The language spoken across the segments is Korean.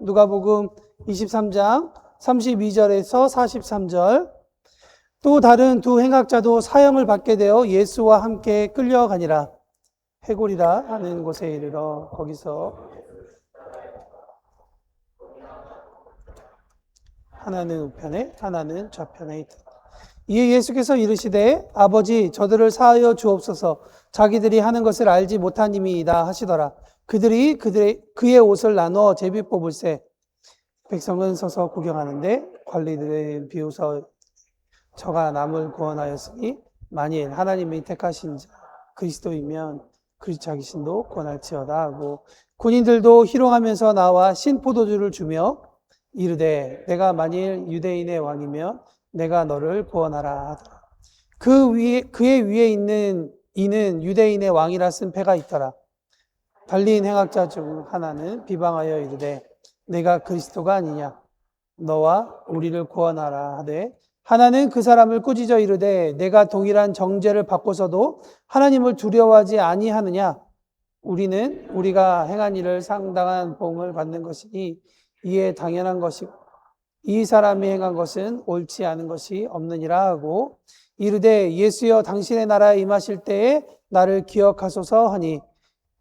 누가복음 23장 32절에서 43절. 또 다른 두 행악자도 사형을 받게 되어 예수와 함께 끌려가니라. 해골이라 하는 곳에 이르러 거기서 하나는 우편에 하나는 좌편에 있다. 이에 예수께서 이르시되 아버지 저들을 사하여 주옵소서. 자기들이 하는 것을 알지 못하님이이다 하시더라. 그들이 그의 옷을 나누어 제비 뽑을세. 백성은 서서 구경하는데 관리들은 비웃어 저가 남을 구원하였으니 만일 하나님이 택하신 자 그리스도이면 그리스도 자기신도 구원할지어다 하고, 군인들도 희롱하면서 나와 신포도주를 주며 이르되 내가 만일 유대인의 왕이면 내가 너를 구원하라 하더라. 그의 위에 있는 이는 유대인의 왕이라 쓴 패가 있더라. 달린 행악자 중 하나는 비방하여 이르되 내가 그리스도가 아니냐 너와 우리를 구원하라 하되, 하나는 그 사람을 꾸짖어 이르되 내가 동일한 정죄를 받고서도 하나님을 두려워하지 아니하느냐. 우리는 우리가 행한 일을 상당한 보응을 받는 것이니 이에 당연한 것이고 이 사람이 행한 것은 옳지 않은 것이 없느니라 하고, 이르되 예수여 당신의 나라에 임하실 때에 나를 기억하소서 하니,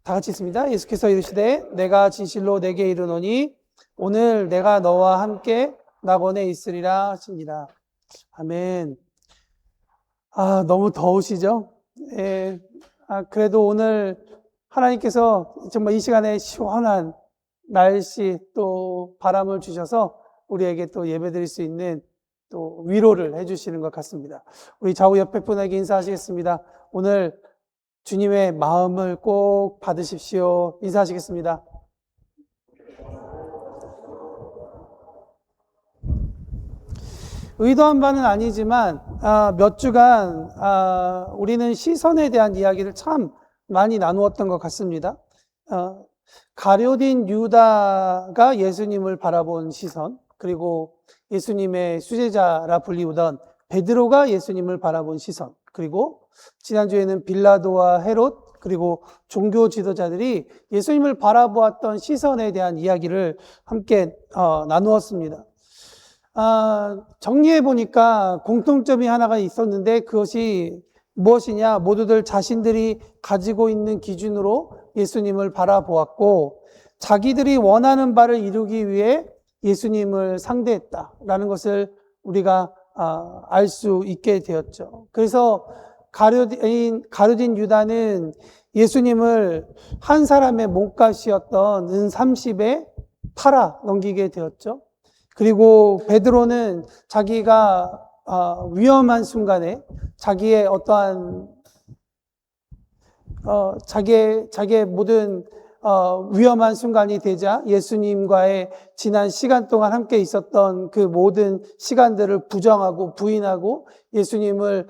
다 같이 있습니다. 예수께서 이르시되 내가 진실로 내게 이르노니 오늘 내가 너와 함께 낙원에 있으리라 하시니라. 아멘. 너무 더우시죠? 예. 그래도 오늘 하나님께서 정말 이 시간에 시원한 날씨 또 바람을 주셔서 우리에게 또 예배드릴 수 있는 또 위로를 해주시는 것 같습니다. 우리 좌우 옆에 분에게 인사하시겠습니다. 오늘 주님의 마음을 꼭 받으십시오. 인사하시겠습니다. 의도한 바는 아니지만 몇 주간 우리는 시선에 대한 이야기를 참 많이 나누었던 것 같습니다. 가룟 유다가 예수님을 바라본 시선, 그리고 예수님의 수제자라 불리우던 베드로가 예수님을 바라본 시선, 그리고 지난주에는 빌라도와 헤롯, 그리고 종교 지도자들이 예수님을 바라보았던 시선에 대한 이야기를 함께 나누었습니다. 정리해 보니까 공통점이 하나가 있었는데 그것이 무엇이냐? 모두들 자신들이 가지고 있는 기준으로 예수님을 바라보았고 자기들이 원하는 바를 이루기 위해 예수님을 상대했다라는 것을 우리가 알 수 있게 되었죠. 그래서 가룟 유다는 예수님을 한 사람의 몸값이었던 은 30에 팔아 넘기게 되었죠. 그리고 베드로는 자기가 위험한 순간에 자기의 어떠한 자기의 모든 위험한 순간이 되자 예수님과의 지난 시간 동안 함께 있었던 그 모든 시간들을 부정하고 부인하고 예수님을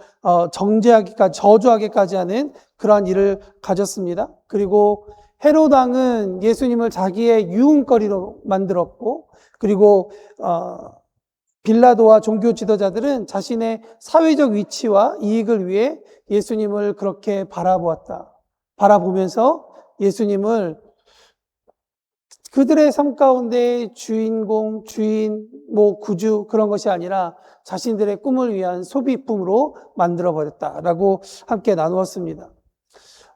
정죄하기까지, 저주하기까지 하는 그러한 일을 가졌습니다. 그리고 헤롯 왕은 예수님을 자기의 유흥거리로 만들었고, 그리고 빌라도와 종교 지도자들은 자신의 사회적 위치와 이익을 위해 예수님을 그렇게 바라보면서 예수님을 그들의 삶 가운데 주인공, 주인, 구주 그런 것이 아니라 자신들의 꿈을 위한 소비품으로 만들어버렸다라고 함께 나누었습니다.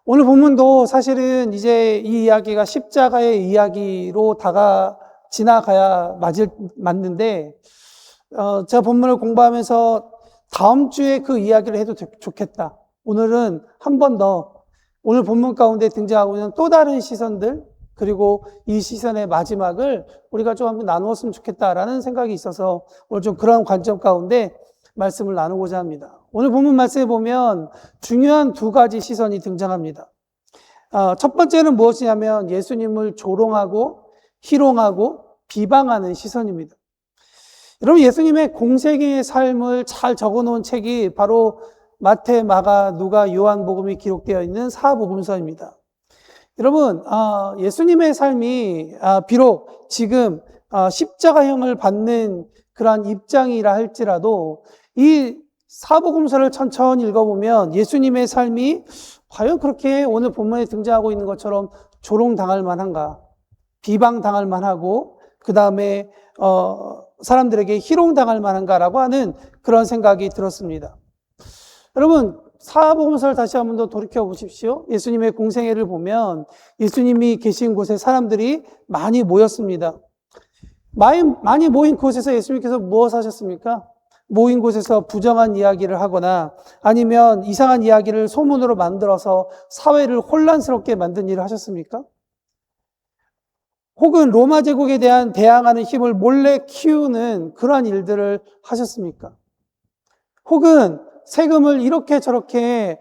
오늘 본문도 사실은 이제 이 이야기가 십자가의 이야기로 지나가야 맞는데, 제가 본문을 공부하면서 다음 주에 그 이야기를 해도 좋겠다. 오늘은 한 번 더 오늘 본문 가운데 등장하고 있는 또 다른 시선들, 그리고 이 시선의 마지막을 우리가 좀 한번 나누었으면 좋겠다라는 생각이 있어서 오늘 좀 그런 관점 가운데 말씀을 나누고자 합니다. 오늘 본문 말씀에 보면 중요한 두 가지 시선이 등장합니다. 첫 번째는 무엇이냐면 예수님을 조롱하고 희롱하고 비방하는 시선입니다. 여러분, 예수님의 공생애의 삶을 잘 적어놓은 책이 바로 마태, 마가, 누가, 요한복음이 기록되어 있는 사복음서입니다. 여러분, 예수님의 삶이 비록 지금 십자가형을 받는 그러한 입장이라 할지라도 이 사복음서를 천천히 읽어보면 예수님의 삶이 과연 그렇게 오늘 본문에 등장하고 있는 것처럼 조롱당할 만한가, 비방당할 만하고 그 다음에 사람들에게 희롱당할 만한가라고 하는 그런 생각이 들었습니다. 여러분, 사복음서를 다시 한번 더 돌이켜 보십시오. 예수님의 공생애를 보면 예수님이 계신 곳에 사람들이 많이 모였습니다. 많이 모인 곳에서 예수님께서 무엇 하셨습니까? 모인 곳에서 부정한 이야기를 하거나 아니면 이상한 이야기를 소문으로 만들어서 사회를 혼란스럽게 만든 일을 하셨습니까? 혹은 로마 제국에 대한 대항하는 힘을 몰래 키우는 그러한 일들을 하셨습니까? 혹은 세금을 이렇게 저렇게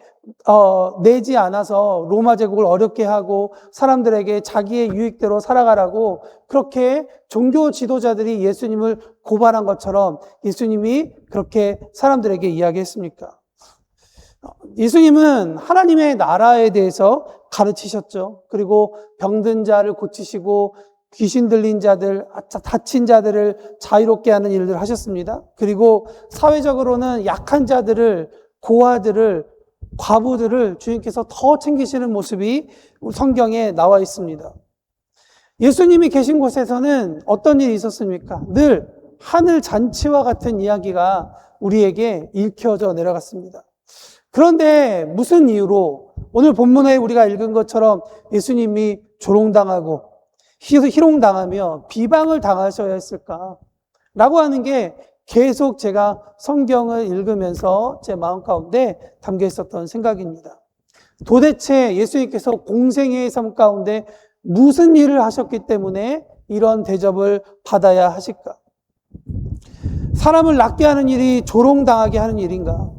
내지 않아서 로마 제국을 어렵게 하고 사람들에게 자기의 유익대로 살아가라고 그렇게 종교 지도자들이 예수님을 고발한 것처럼 예수님이 그렇게 사람들에게 이야기했습니까? 예수님은 하나님의 나라에 대해서 가르치셨죠. 그리고 병든 자를 고치시고 귀신 들린 자들, 다친 자들을 자유롭게 하는 일들을 하셨습니다. 그리고 사회적으로는 약한 자들을, 고아들을, 과부들을 주님께서 더 챙기시는 모습이 성경에 나와 있습니다. 예수님이 계신 곳에서는 어떤 일이 있었습니까? 늘 하늘 잔치와 같은 이야기가 우리에게 읽혀져 내려갔습니다. 그런데 무슨 이유로 오늘 본문에 우리가 읽은 것처럼 예수님이 조롱당하고 희롱당하며 비방을 당하셔야 했을까? 라고 하는 게 계속 제가 성경을 읽으면서 제 마음 가운데 담겨 있었던 생각입니다. 도대체 예수님께서 공생애의 삶 가운데 무슨 일을 하셨기 때문에 이런 대접을 받아야 하실까? 사람을 낫게 하는 일이 조롱당하게 하는 일인가?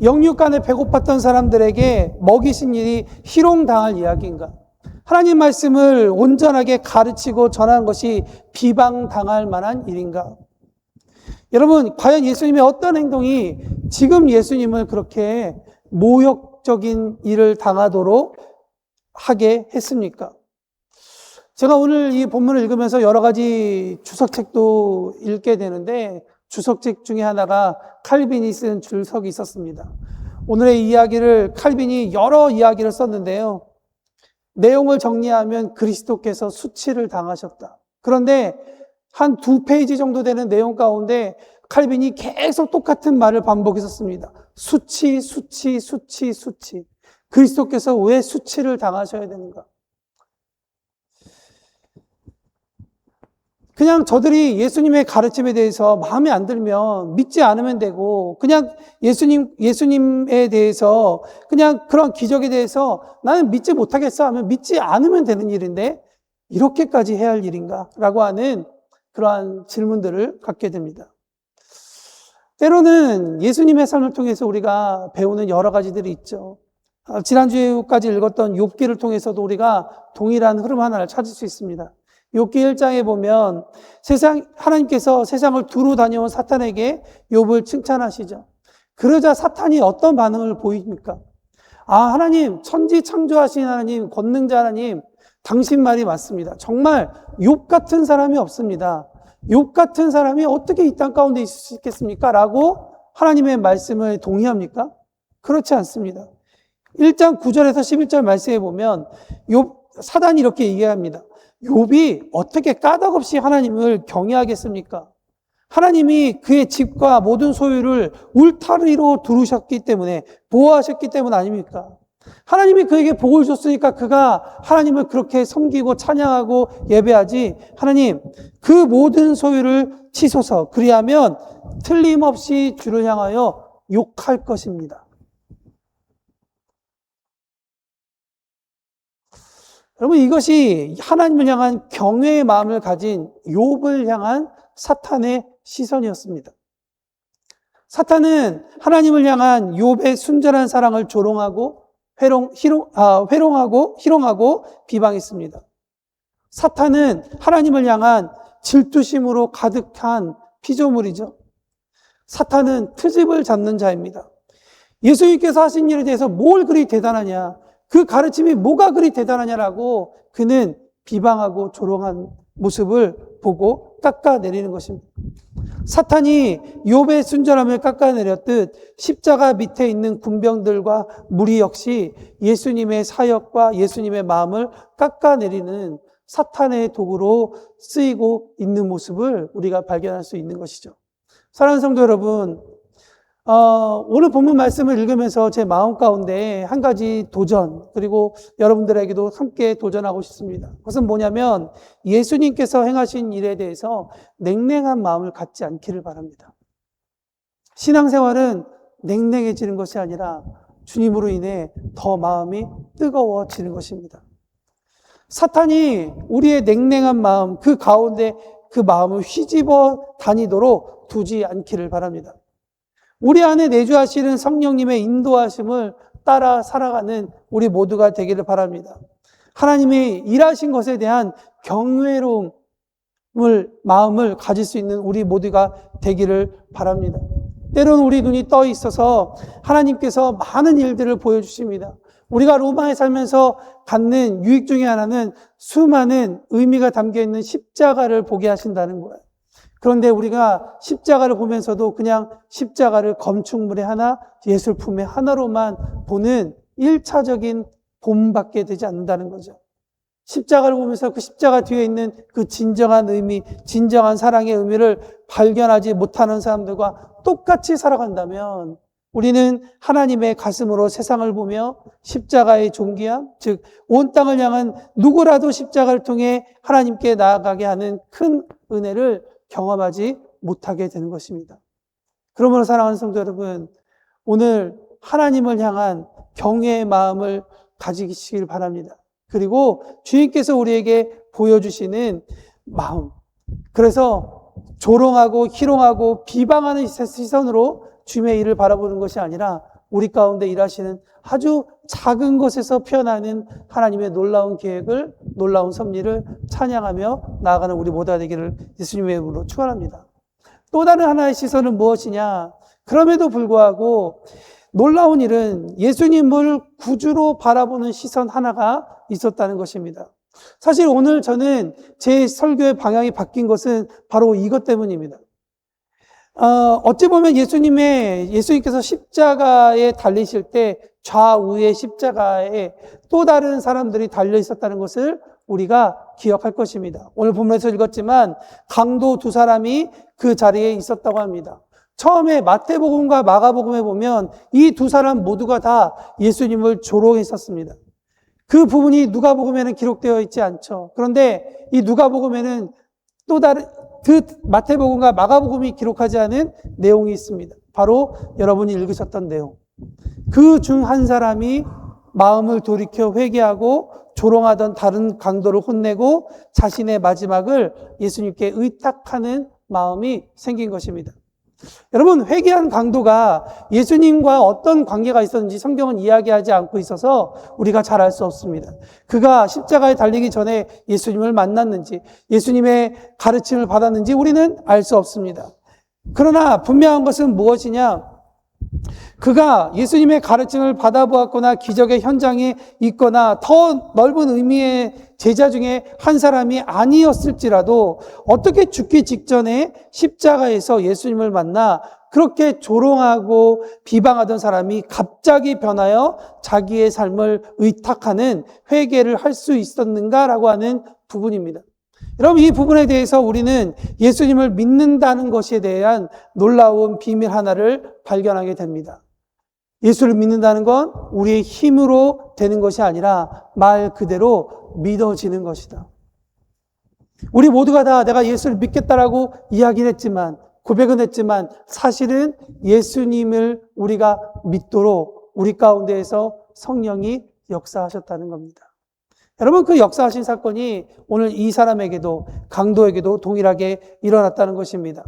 영육간에 배고팠던 사람들에게 먹이신 일이 희롱당할 이야기인가? 하나님 말씀을 온전하게 가르치고 전하는 것이 비방당할 만한 일인가? 여러분, 과연 예수님의 어떤 행동이 지금 예수님을 그렇게 모욕적인 일을 당하도록 하게 했습니까? 제가 오늘 이 본문을 읽으면서 여러 가지 주석책도 읽게 되는데 주석책 중에 하나가 칼빈이 쓴 주석이 있었습니다. 오늘의 이야기를 칼빈이 여러 이야기를 썼는데요. 내용을 정리하면 그리스도께서 수치를 당하셨다. 그런데 한 2페이지 정도 되는 내용 가운데 칼빈이 계속 똑같은 말을 반복했었습니다. 수치, 수치, 수치, 수치. 그리스도께서 왜 수치를 당하셔야 되는가? 그냥 저들이 예수님의 가르침에 대해서 마음에 안 들면 믿지 않으면 되고, 그냥 예수님에 대해서, 그냥 그런 기적에 대해서 나는 믿지 못하겠어 하면 믿지 않으면 되는 일인데, 이렇게까지 해야 할 일인가? 라고 하는 그러한 질문들을 갖게 됩니다. 때로는 예수님의 삶을 통해서 우리가 배우는 여러 가지들이 있죠. 지난주에까지 읽었던 욥기를 통해서도 우리가 동일한 흐름 하나를 찾을 수 있습니다. 욥기 1장에 보면 하나님께서 세상을 두루 다녀온 사탄에게 욥을 칭찬하시죠. 그러자 사탄이 어떤 반응을 보입니까? 하나님, 천지 창조하신 하나님, 권능자 하나님, 당신 말이 맞습니다. 정말 욥 같은 사람이 없습니다. 욥 같은 사람이 어떻게 이 땅 가운데 있을 수 있겠습니까? 라고 하나님의 말씀을 동의합니까? 그렇지 않습니다. 1장 9절에서 11절 말씀에 보면 사단이 이렇게 얘기합니다. 욥이 어떻게 까닭없이 하나님을 경외하겠습니까? 하나님이 그의 집과 모든 소유를 울타리로 두르셨기 때문에, 보호하셨기 때문 아닙니까? 하나님이 그에게 복을 줬으니까 그가 하나님을 그렇게 섬기고 찬양하고 예배하지, 하나님 그 모든 소유를 치소서. 그리하면 틀림없이 주를 향하여 욕할 것입니다. 여러분, 이것이 하나님을 향한 경외의 마음을 가진 욥을 향한 사탄의 시선이었습니다. 사탄은 하나님을 향한 욥의 순전한 사랑을 조롱하고 희롱하고 비방했습니다. 사탄은 하나님을 향한 질투심으로 가득한 피조물이죠. 사탄은 트집을 잡는 자입니다. 예수님께서 하신 일에 대해서 뭘 그리 대단하냐, 그 가르침이 뭐가 그리 대단하냐라고 그는 비방하고 조롱한 모습을 보고 깎아내리는 것입니다. 사탄이 욥의 순전함을 깎아내렸듯 십자가 밑에 있는 군병들과 무리 역시 예수님의 사역과 예수님의 마음을 깎아내리는 사탄의 도구로 쓰이고 있는 모습을 우리가 발견할 수 있는 것이죠. 사랑하는 성도 여러분, 오늘 본문 말씀을 읽으면서 제 마음 가운데 한 가지 도전, 그리고 여러분들에게도 함께 도전하고 싶습니다. 그것은 뭐냐면 예수님께서 행하신 일에 대해서 냉랭한 마음을 갖지 않기를 바랍니다. 신앙생활은 냉랭해지는 것이 아니라 주님으로 인해 더 마음이 뜨거워지는 것입니다. 사탄이 우리의 냉랭한 마음, 그 가운데 그 마음을 휘집어 다니도록 두지 않기를 바랍니다. 우리 안에 내주하시는 성령님의 인도하심을 따라 살아가는 우리 모두가 되기를 바랍니다. 하나님이 일하신 것에 대한 경외로움을, 마음을 가질 수 있는 우리 모두가 되기를 바랍니다. 때로는 우리 눈이 떠 있어서 하나님께서 많은 일들을 보여주십니다. 우리가 로마에 살면서 갖는 유익 중에 하나는 수많은 의미가 담겨있는 십자가를 보게 하신다는 거예요. 그런데 우리가 십자가를 보면서도 그냥 십자가를 검충물의 하나, 예술품의 하나로만 보는 1차적인 본받게 되지 않는다는 거죠. 십자가를 보면서 그 십자가 뒤에 있는 그 진정한 의미, 진정한 사랑의 의미를 발견하지 못하는 사람들과 똑같이 살아간다면 우리는 하나님의 가슴으로 세상을 보며 십자가의 존귀함, 즉 온 땅을 향한 누구라도 십자가를 통해 하나님께 나아가게 하는 큰 은혜를 경험하지 못하게 되는 것입니다. 그러므로 사랑하는 성도 여러분, 오늘 하나님을 향한 경외의 마음을 가지시길 바랍니다. 그리고 주님께서 우리에게 보여주시는 마음, 그래서 조롱하고 희롱하고 비방하는 시선으로 주님의 일을 바라보는 것이 아니라 우리 가운데 일하시는 아주 작은 것에서 피어나는 하나님의 놀라운 계획을, 놀라운 섭리를 찬양하며 나아가는 우리 모두가 되기를 예수님의 이름으로 축원합니다. 또 다른 하나의 시선은 무엇이냐? 그럼에도 불구하고 놀라운 일은 예수님을 구주로 바라보는 시선 하나가 있었다는 것입니다. 사실 오늘 저는 제 설교의 방향이 바뀐 것은 바로 이것 때문입니다. 어찌 보면 예수님께서 십자가에 달리실 때 좌우의 십자가에 또 다른 사람들이 달려 있었다는 것을 우리가 기억할 것입니다. 오늘 본문에서 읽었지만 강도 두 사람이 그 자리에 있었다고 합니다. 처음에 마태복음과 마가복음에 보면 이 두 사람 모두가 다 예수님을 조롱했었습니다. 그 부분이 누가복음에는 기록되어 있지 않죠. 그런데 이 누가복음에는 또 다른 그 마태복음과 마가복음이 기록하지 않은 내용이 있습니다. 바로 여러분이 읽으셨던 내용. 그 중 한 사람이 마음을 돌이켜 회개하고 조롱하던 다른 강도를 혼내고 자신의 마지막을 예수님께 의탁하는 마음이 생긴 것입니다. 여러분, 회개한 강도가 예수님과 어떤 관계가 있었는지 성경은 이야기하지 않고 있어서 우리가 잘 알 수 없습니다. 그가 십자가에 달리기 전에 예수님을 만났는지, 예수님의 가르침을 받았는지 우리는 알 수 없습니다. 그러나 분명한 것은 무엇이냐? 그가 예수님의 가르침을 받아보았거나 기적의 현장에 있거나 더 넓은 의미의 제자 중에 한 사람이 아니었을지라도 어떻게 죽기 직전에 십자가에서 예수님을 만나 그렇게 조롱하고 비방하던 사람이 갑자기 변하여 자기의 삶을 의탁하는 회개를 할 수 있었는가라고 하는 부분입니다. 여러분, 이 부분에 대해서 우리는 예수님을 믿는다는 것에 대한 놀라운 비밀 하나를 발견하게 됩니다. 예수를 믿는다는 건 우리의 힘으로 되는 것이 아니라 말 그대로 믿어지는 것이다. 우리 모두가 다 내가 예수를 믿겠다라고 이야기를 했지만, 고백은 했지만 사실은 예수님을 우리가 믿도록 우리 가운데에서 성령이 역사하셨다는 겁니다. 여러분, 그 역사하신 사건이 오늘 이 사람에게도, 강도에게도 동일하게 일어났다는 것입니다.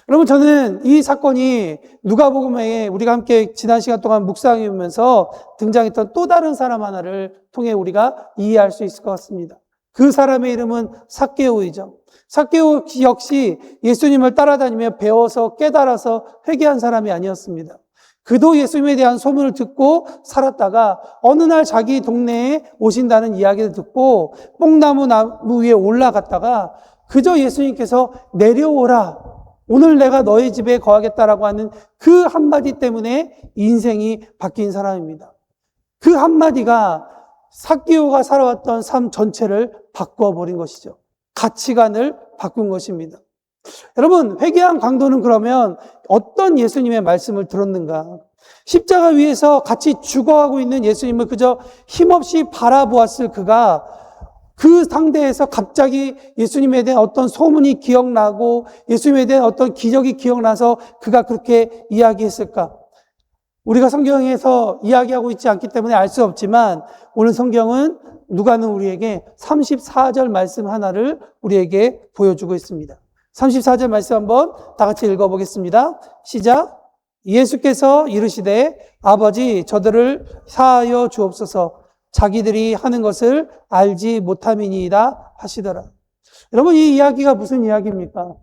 여러분, 저는 이 사건이 누가복음에 우리가 함께 지난 시간 동안 묵상해보면서 등장했던 또 다른 사람 하나를 통해 우리가 이해할 수 있을 것 같습니다. 그 사람의 이름은 삭개오이죠. 삭개오 역시 예수님을 따라다니며 배워서 깨달아서 회개한 사람이 아니었습니다. 그도 예수님에 대한 소문을 듣고 살았다가 어느 날 자기 동네에 오신다는 이야기를 듣고 뽕나무 위에 올라갔다가 그저 예수님께서 내려오라, 오늘 내가 너희 집에 거하겠다라고 하는 그 한마디 때문에 인생이 바뀐 사람입니다. 그 한마디가 삭개오가 살아왔던 삶 전체를 바꾸어 버린 것이죠. 가치관을 바꾼 것입니다. 여러분, 회개한 강도는 그러면 어떤 예수님의 말씀을 들었는가? 십자가 위에서 같이 죽어가고 있는 예수님을 그저 힘없이 바라보았을 그가 그 상대에서 갑자기 예수님에 대한 어떤 소문이 기억나고 예수님에 대한 어떤 기적이 기억나서 그가 그렇게 이야기했을까? 우리가 성경에서 이야기하고 있지 않기 때문에 알 수 없지만 오늘 성경은 누가는 우리에게 34절 말씀 하나를 우리에게 보여주고 있습니다. 34절 말씀 한번 다 같이 읽어보겠습니다. 시작. 예수께서 이르시되 아버지 저들을 사하여 주옵소서 자기들이 하는 것을 알지 못함이니이다 하시더라. 여러분, 이 이야기가 무슨 이야기입니까?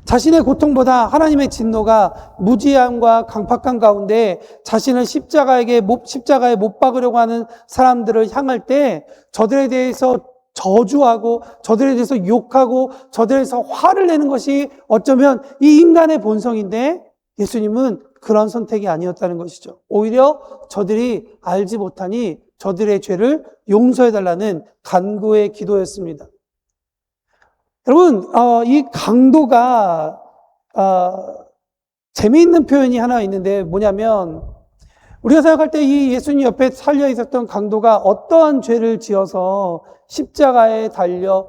자신의 고통보다 하나님의 진노가 무지함과 강팍한 가운데 자신을 십자가에 못 박으려고 하는 사람들을 향할 때 저들에 대해서 저주하고 저들에 대해서 욕하고 저들에 대해서 화를 내는 것이 어쩌면 이 인간의 본성인데 예수님은 그런 선택이 아니었다는 것이죠. 오히려 저들이 알지 못하니 저들의 죄를 용서해달라는 간구의 기도였습니다. 여러분, 이 강도가 재미있는 표현이 하나 있는데 뭐냐면 우리가 생각할 때 이 예수님 옆에 살려 있었던 강도가 어떠한 죄를 지어서 십자가에 달려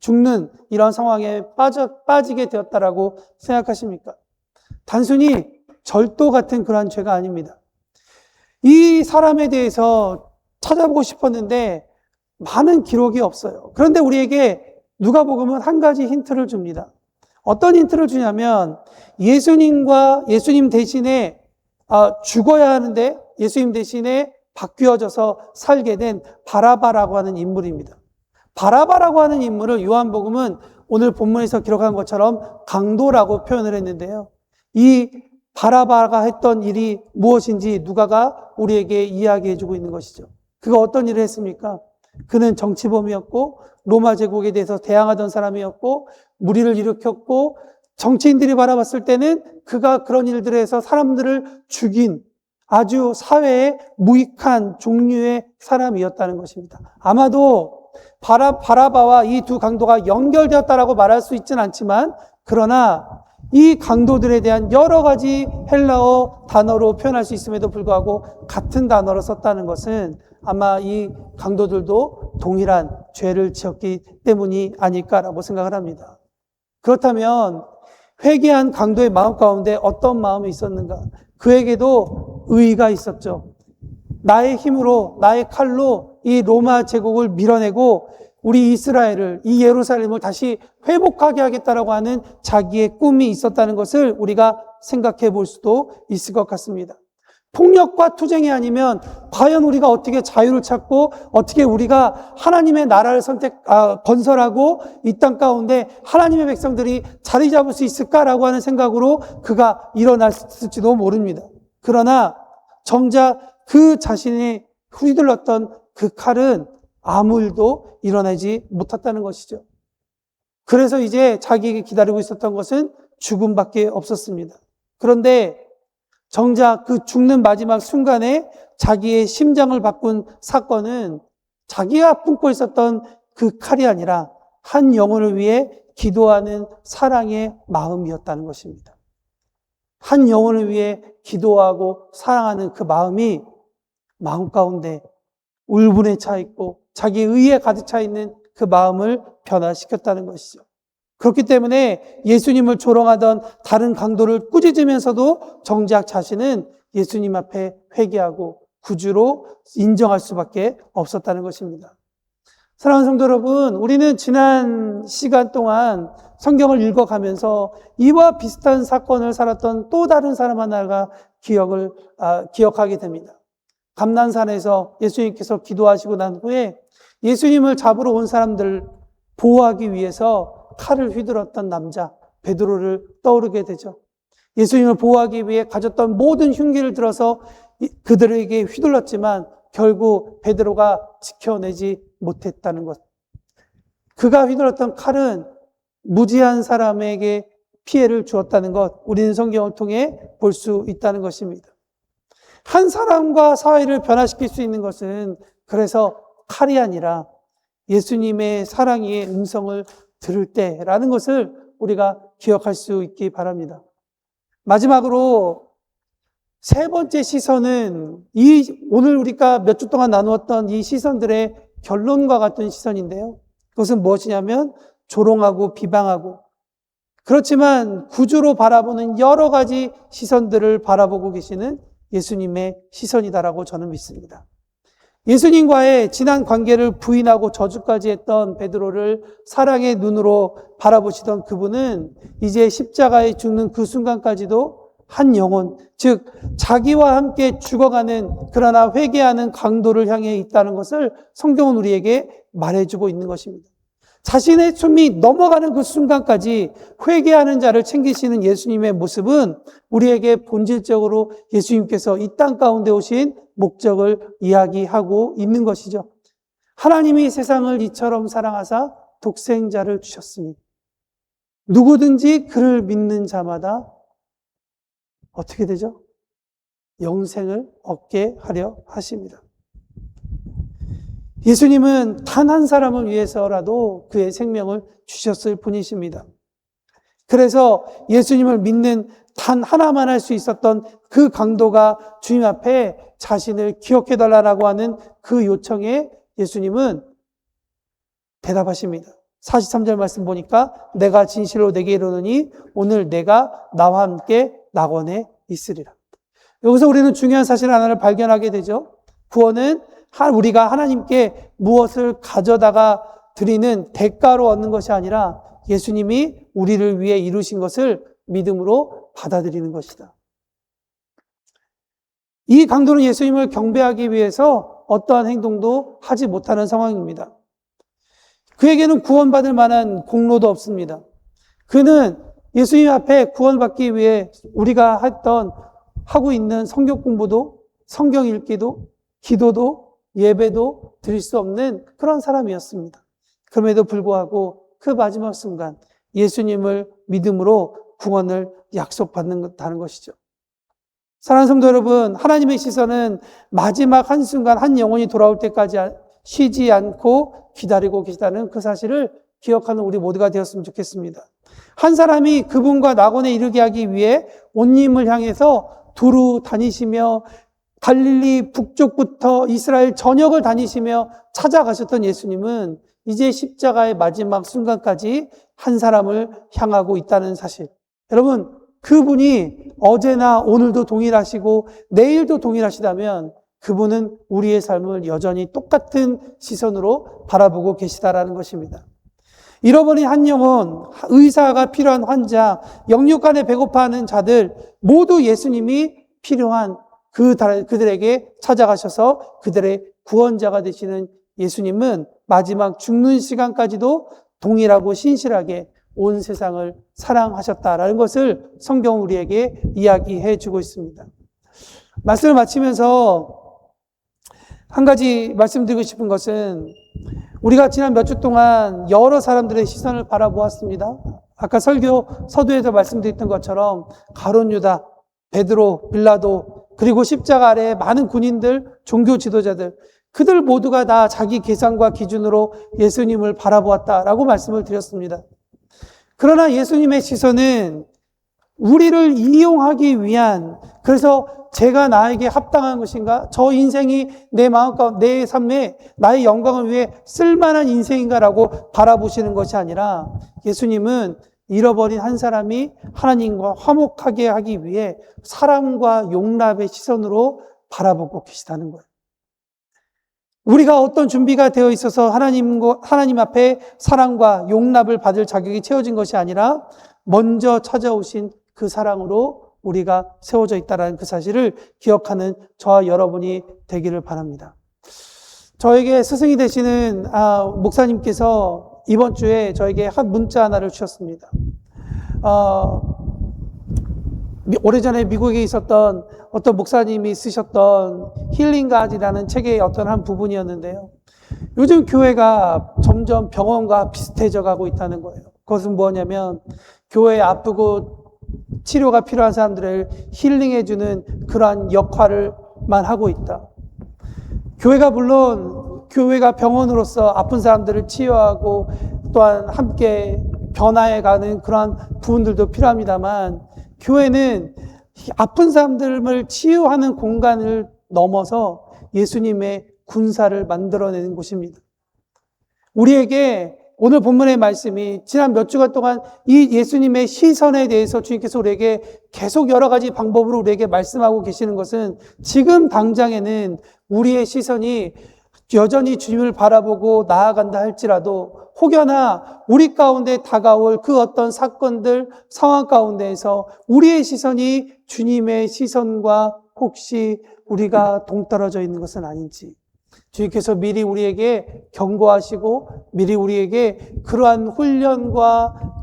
죽는 이런 상황에 빠지게 되었다라고 생각하십니까? 단순히 절도 같은 그러한 죄가 아닙니다. 이 사람에 대해서 찾아보고 싶었는데 많은 기록이 없어요. 그런데 우리에게 누가복음은 한 가지 힌트를 줍니다. 어떤 힌트를 주냐면 예수님 대신에 죽어야 하는데 예수님 대신에 바뀌어져서 살게 된 바라바라고 하는 인물입니다. 바라바라고 하는 인물을 요한복음은 오늘 본문에서 기록한 것처럼 강도라고 표현을 했는데요. 이 바라바가 했던 일이 무엇인지 누가가 우리에게 이야기해주고 있는 것이죠. 그가 어떤 일을 했습니까? 그는 정치범이었고 로마 제국에 대해서 대항하던 사람이었고 무리를 일으켰고 정치인들이 바라봤을 때는 그가 그런 일들을 해서 사람들을 죽인 아주 사회에 무익한 종류의 사람이었다는 것입니다. 아마도 바라바와 이 두 강도가 연결되었다라고 말할 수 있지는 않지만 그러나 이 강도들에 대한 여러 가지 헬라어 단어로 표현할 수 있음에도 불구하고 같은 단어로 썼다는 것은 아마 이 강도들도 동일한 죄를 지었기 때문이 아닐까라고 생각을 합니다. 그렇다면 회개한 강도의 마음 가운데 어떤 마음이 있었는가? 그에게도 의의가 있었죠. 나의 힘으로, 나의 칼로 이 로마 제국을 밀어내고 우리 이스라엘을, 이 예루살렘을 다시 회복하게 하겠다라고 하는 자기의 꿈이 있었다는 것을 우리가 생각해 볼 수도 있을 것 같습니다. 폭력과 투쟁이 아니면 과연 우리가 어떻게 자유를 찾고 어떻게 우리가 하나님의 나라를 건설하고 이 땅 가운데 하나님의 백성들이 자리 잡을 수 있을까라고 하는 생각으로 그가 일어났을지도 모릅니다. 그러나 정작 그 자신이 휘둘렀던 그 칼은 아무 일도 일어나지 못했다는 것이죠. 그래서 이제 자기에게 기다리고 있었던 것은 죽음밖에 없었습니다. 그런데 정작 그 죽는 마지막 순간에 자기의 심장을 바꾼 사건은 자기가 품고 있었던 그 칼이 아니라 한 영혼을 위해 기도하는 사랑의 마음이었다는 것입니다. 한 영혼을 위해 기도하고 사랑하는 그 마음이 마음 가운데 울분에 차 있고 자기의 의에 가득 차 있는 그 마음을 변화시켰다는 것이죠. 그렇기 때문에 예수님을 조롱하던 다른 강도를 꾸짖으면서도 정작 자신은 예수님 앞에 회개하고 구주로 인정할 수밖에 없었다는 것입니다. 사랑하는 성도 여러분, 우리는 지난 시간 동안 성경을 읽어가면서 이와 비슷한 사건을 살았던 또 다른 사람 하나가 기억하게 됩니다. 감난산에서 예수님께서 기도하시고 난 후에 예수님을 잡으러 온 사람들을 보호하기 위해서 칼을 휘둘렀던 남자 베드로를 떠오르게 되죠. 예수님을 보호하기 위해 가졌던 모든 흉기를 들어서 그들에게 휘둘렀지만 결국 베드로가 지켜내지 못했다는 것. 그가 휘둘렀던 칼은 무지한 사람에게 피해를 주었다는 것, 우리는 성경을 통해 볼 수 있다는 것입니다. 한 사람과 사회를 변화시킬 수 있는 것은 그래서 칼이 아니라 예수님의 사랑의 음성을 들을 때라는 것을 우리가 기억할 수 있기 바랍니다. 마지막으로 세 번째 시선은 오늘 우리가 몇 주 동안 나누었던 이 시선들의 결론과 같은 시선인데요. 그것은 무엇이냐면 조롱하고 비방하고, 그렇지만 구주로 바라보는 여러 가지 시선들을 바라보고 계시는 예수님의 시선이다라고 저는 믿습니다. 예수님과의 지난 관계를 부인하고 저주까지 했던 베드로를 사랑의 눈으로 바라보시던 그분은 이제 십자가에 죽는 그 순간까지도 한 영혼, 즉 자기와 함께 죽어가는, 그러나 회개하는 강도를 향해 있다는 것을 성경은 우리에게 말해주고 있는 것입니다. 자신의 숨이 넘어가는 그 순간까지 회개하는 자를 챙기시는 예수님의 모습은 우리에게 본질적으로 예수님께서 이 땅 가운데 오신 목적을 이야기하고 있는 것이죠. 하나님이 세상을 이처럼 사랑하사 독생자를 주셨으니 누구든지 그를 믿는 자마다 어떻게 되죠? 영생을 얻게 하려 하십니다. 예수님은 단 한 사람을 위해서라도 그의 생명을 주셨을 뿐이십니다. 그래서 예수님을 믿는 단 하나만 할 수 있었던 그 강도가 주님 앞에 자신을 기억해달라고 하는 그 요청에 예수님은 대답하십니다. 43절 말씀 보니까 내가 진실로 내게 이르노니 오늘 내가 나와 함께 낙원에 있으리라. 여기서 우리는 중요한 사실 하나를 발견하게 되죠. 구원은 우리가 하나님께 무엇을 가져다가 드리는 대가로 얻는 것이 아니라 예수님이 우리를 위해 이루신 것을 믿음으로 받아들이는 것이다. 이 강도는 예수님을 경배하기 위해서 어떠한 행동도 하지 못하는 상황입니다. 그에게는 구원받을 만한 공로도 없습니다. 그는 예수님 앞에 구원받기 위해 우리가 하고 있는 성경 공부도, 성경 읽기도, 기도도, 예배도 드릴 수 없는 그런 사람이었습니다. 그럼에도 불구하고 그 마지막 순간 예수님을 믿음으로 구원을 약속받는다는 것이죠. 사랑하는 성도 여러분, 하나님의 시선은 마지막 한순간 한 영혼이 돌아올 때까지 쉬지 않고 기다리고 계시다는 그 사실을 기억하는 우리 모두가 되었으면 좋겠습니다. 한 사람이 그분과 낙원에 이르게 하기 위해 온 힘을 향해서 두루 다니시며 갈릴리 북쪽부터 이스라엘 전역을 다니시며 찾아가셨던 예수님은 이제 십자가의 마지막 순간까지 한 사람을 향하고 있다는 사실. 여러분, 그분이 어제나 오늘도 동일하시고 내일도 동일하시다면 그분은 우리의 삶을 여전히 똑같은 시선으로 바라보고 계시다라는 것입니다. 잃어버린 한 영혼, 의사가 필요한 환자, 영육간에 배고파하는 자들 모두 예수님이 필요한 그들에게 찾아가셔서 그들의 구원자가 되시는 예수님은 마지막 죽는 시간까지도 동일하고 신실하게 온 세상을 사랑하셨다라는 것을 성경은 우리에게 이야기해 주고 있습니다. 말씀을 마치면서 한 가지 말씀드리고 싶은 것은 우리가 지난 몇 주 동안 여러 사람들의 시선을 바라보았습니다. 아까 서두에서 말씀드렸던 것처럼 가룟 유다, 베드로, 빌라도, 그리고 십자가 아래 많은 군인들, 종교 지도자들, 그들 모두가 다 자기 계산과 기준으로 예수님을 바라보았다라고 말씀을 드렸습니다. 그러나 예수님의 시선은 우리를 이용하기 위한, 그래서 제가 나에게 합당한 것인가? 저 인생이 내 마음과 내 삶에 나의 영광을 위해 쓸만한 인생인가라고 바라보시는 것이 아니라 예수님은 잃어버린 한 사람이 하나님과 화목하게 하기 위해 사랑과 용납의 시선으로 바라보고 계시다는 거예요. 우리가 어떤 준비가 되어 있어서 하나님 앞에 사랑과 용납을 받을 자격이 채워진 것이 아니라 먼저 찾아오신 그 사랑으로 우리가 세워져 있다는 그 사실을 기억하는 저와 여러분이 되기를 바랍니다. 저에게 스승이 되시는 목사님께서 이번 주에 저에게 한 문자 하나를 주셨습니다. 오래전에 미국에 있었던 어떤 목사님이 쓰셨던 힐링 가지라는 책의 어떤 한 부분이었는데요. 요즘 교회가 점점 병원과 비슷해져 가고 있다는 거예요. 그것은 뭐냐면 교회에 아프고 치료가 필요한 사람들을 힐링해주는 그러한 역할을 기도만 하고 있다. 교회가 물론 교회가 병원으로서 아픈 사람들을 치유하고 또한 함께 변화해가는 그러한 부분들도 필요합니다만, 교회는 아픈 사람들을 치유하는 공간을 넘어서 예수님의 군사를 만들어내는 곳입니다. 우리에게 오늘 본문의 말씀이 지난 몇 주간 동안 이 예수님의 시선에 대해서 주님께서 우리에게 계속 여러 가지 방법으로 우리에게 말씀하고 계시는 것은, 지금 당장에는 우리의 시선이 여전히 주님을 바라보고 나아간다 할지라도 혹여나 우리 가운데 다가올 그 어떤 사건들, 상황 가운데에서 우리의 시선이 주님의 시선과 혹시 우리가 동떨어져 있는 것은 아닌지, 주님께서 미리 우리에게 경고하시고 미리 우리에게 그러한 훈련과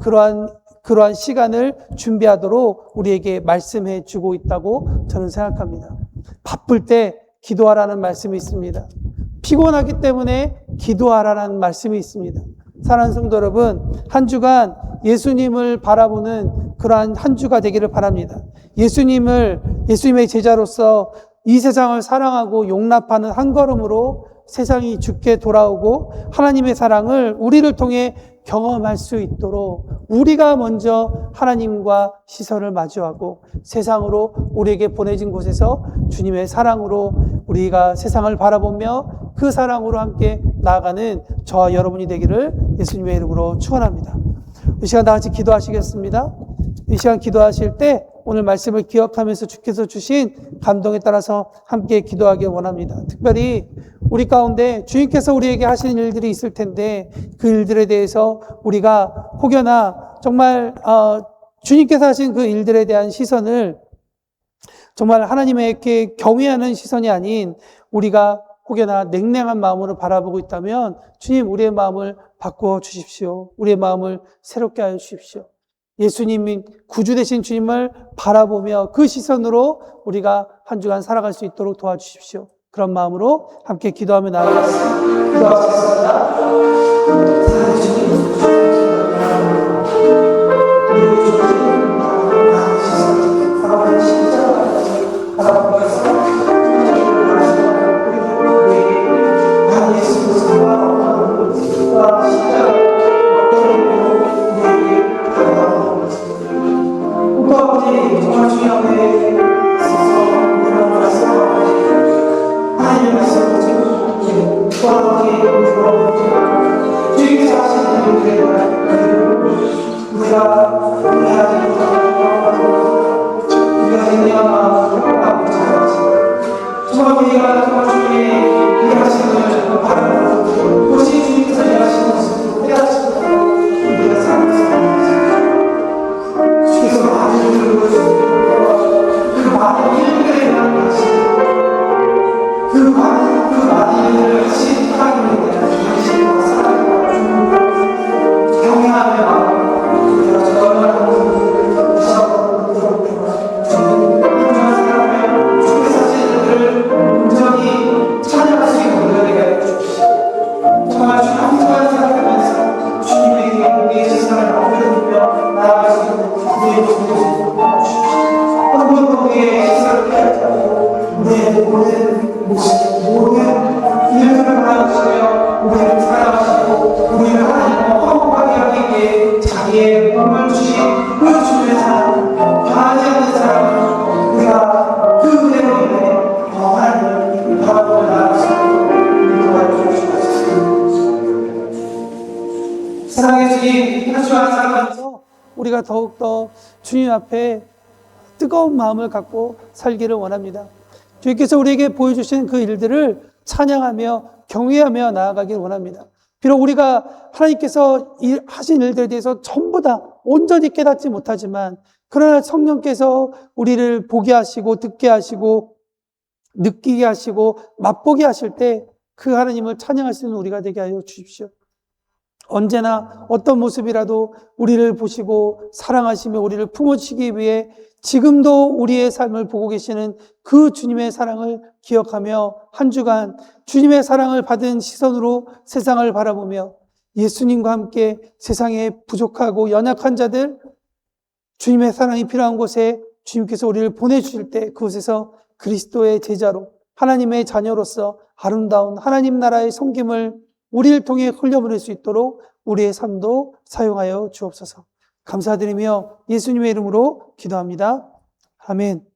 그러한 시간을 준비하도록 우리에게 말씀해 주고 있다고 저는 생각합니다. 바쁠 때 기도하라는 말씀이 있습니다. 피곤하기 때문에 기도하라는 말씀이 있습니다. 사랑하는 성도 여러분, 한 주간 예수님을 바라보는 그러한 한 주가 되기를 바랍니다. 예수님의 제자로서 이 세상을 사랑하고 용납하는 한 걸음으로 세상이 죽게 돌아오고 하나님의 사랑을 우리를 통해 경험할 수 있도록 우리가 먼저 하나님과 시선을 마주하고 세상으로 우리에게 보내진 곳에서 주님의 사랑으로 우리가 세상을 바라보며 그 사랑으로 함께 나아가는 저와 여러분이 되기를 예수님의 이름으로 축원합니다. 이 시간 다 같이 기도하시겠습니다. 이 시간 기도하실 때 오늘 말씀을 기억하면서 주께서 주신 감동에 따라서 함께 기도하길 원합니다. 특별히 우리 가운데 주님께서 우리에게 하시는 일들이 있을 텐데 그 일들에 대해서 우리가 혹여나 정말 주님께서 하신 그 일들에 대한 시선을 정말 하나님에게 경외하는 시선이 아닌 우리가 혹여나 냉랭한 마음으로 바라보고 있다면 주님, 우리의 마음을 바꾸어 주십시오. 우리의 마음을 새롭게 하여 주십시오. 예수님이 구주 되신 주님을 바라보며 그 시선으로 우리가 한 주간 살아갈 수 있도록 도와주십시오. 그런 마음으로 함께 기도하며 나아가겠습니다. 기도하겠습니다. 우리가 더욱더 주님 앞에 뜨거운 마음을 갖고 살기를 원합니다. 주님께서 우리에게 보여주신 그 일들을 찬양하며 경외하며 나아가기를 원합니다. 비록 우리가 하나님께서 하신 일들에 대해서 전부 다 온전히 깨닫지 못하지만, 그러나 성령께서 우리를 보게 하시고 듣게 하시고 느끼게 하시고 맛보게 하실 때 그 하나님을 찬양할 수 있는 우리가 되게 하여 주십시오. 언제나 어떤 모습이라도 우리를 보시고 사랑하시며 우리를 품어주시기 위해 지금도 우리의 삶을 보고 계시는 그 주님의 사랑을 기억하며 한 주간 주님의 사랑을 받은 시선으로 세상을 바라보며 예수님과 함께 세상에 부족하고 연약한 자들, 주님의 사랑이 필요한 곳에 주님께서 우리를 보내주실 때 그곳에서 그리스도의 제자로 하나님의 자녀로서 아름다운 하나님 나라의 섬김을 우리를 통해 흘려보낼 수 있도록 우리의 삶도 사용하여 주옵소서. 감사드리며 예수님의 이름으로 기도합니다. 아멘.